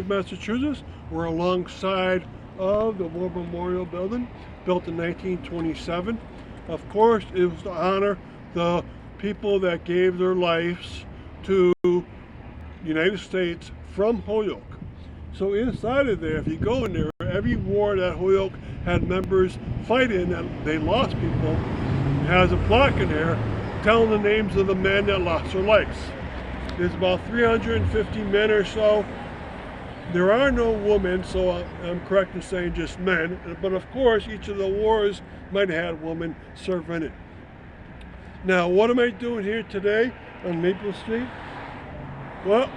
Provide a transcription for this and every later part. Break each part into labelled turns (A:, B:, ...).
A: Massachusetts. We're alongside of the War Memorial Building, built in 1927. Of course, it was to honor the people that gave their lives to the United States from Holyoke. So inside of there, if you go in there, every war that Holyoke had members fight in and they lost people, has a plaque in there telling the names of the men that lost their lives. There's about 350 men or so. There are no women, so I'm correct in saying just men. But of course, each of the wars might have had women serve in it. Now, what am I doing here today on Maple Street? Well,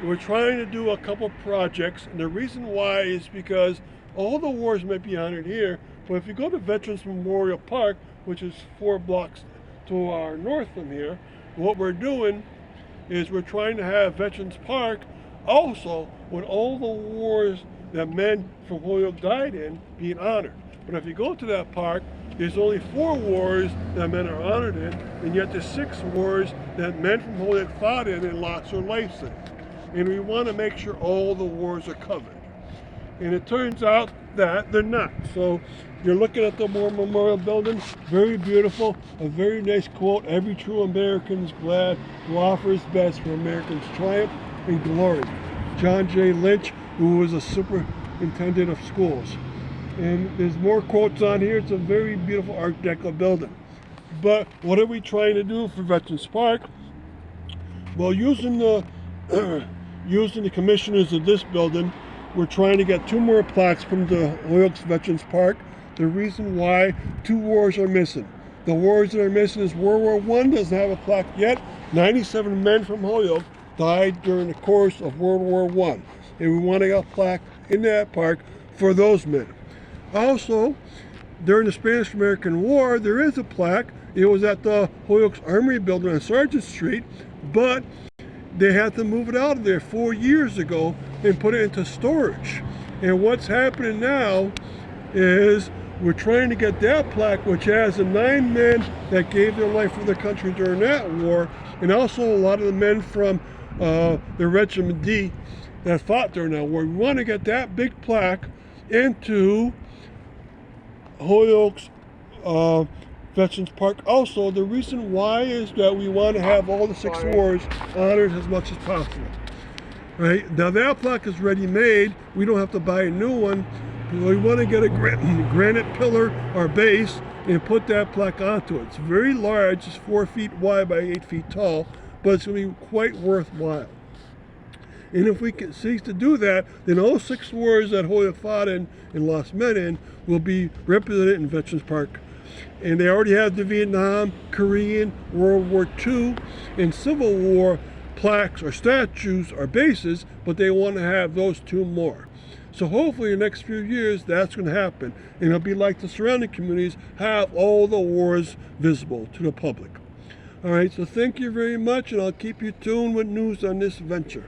A: we're trying to do a couple projects, and the reason why is because all the wars might be honored here, but if you go to Veterans Memorial Park, which is 4 blocks to our north from here, what we're doing is we're trying to have Veterans Park also with all the wars that men from Holyoke died in being honored. But if you go to that park, there's only 4 wars that men are honored in, and yet there's 6 wars that men from Holyoke fought in and lost their lives in. And we want to make sure all the wars are covered. And it turns out that they're not. So you're looking at the War Memorial Building, very beautiful, a very nice quote, "Every true American is glad to offer his best for Americans' triumph and glory." John J. Lynch, who was a superintendent of schools. And there's more quotes on here. It's a very beautiful Art Deco building. But what are we trying to do for Veterans Park? Well, using the commissioners of this building, we're trying to get 2 more plaques from the Holyoke's Veterans Park. The reason why 2 wars are missing. The wars that are missing is World War I doesn't have a plaque yet. 97 men from Holyoke died during the course of World War I. And we want to get a plaque in that park for those men. Also, during the Spanish-American War, there is a plaque. It was at the Holyoke's Armory Building on Sargent Street, but they had to move it out of there 4 years ago and put it into storage. And what's happening now is we're trying to get that plaque, which has the 9 men that gave their life for the country during that war, and also a lot of the men from the Regiment D that fought during that war. We want to get that big plaque into Holyoke's Veterans Park. Also, the reason why is that we want to have all the 6 wars honored as much as possible. Right now, that plaque is ready made. We don't have to buy a new one. We want to get a granite pillar or base and put that plaque onto it. It's very large. It's 4 feet wide by 8 feet tall, but it's going to be quite worthwhile. And if we can cease to do that, then all 6 wars that Holyoke fought in and lost men in will be represented in Veterans Park. And they already have the Vietnam, Korean, World War II, and Civil War plaques or statues or bases, but they want to have those 2 more. So hopefully in the next few years that's going to happen, and it'll be like the surrounding communities have all the wars visible to the public. All right, so thank you very much, and I'll keep you tuned with news on this venture.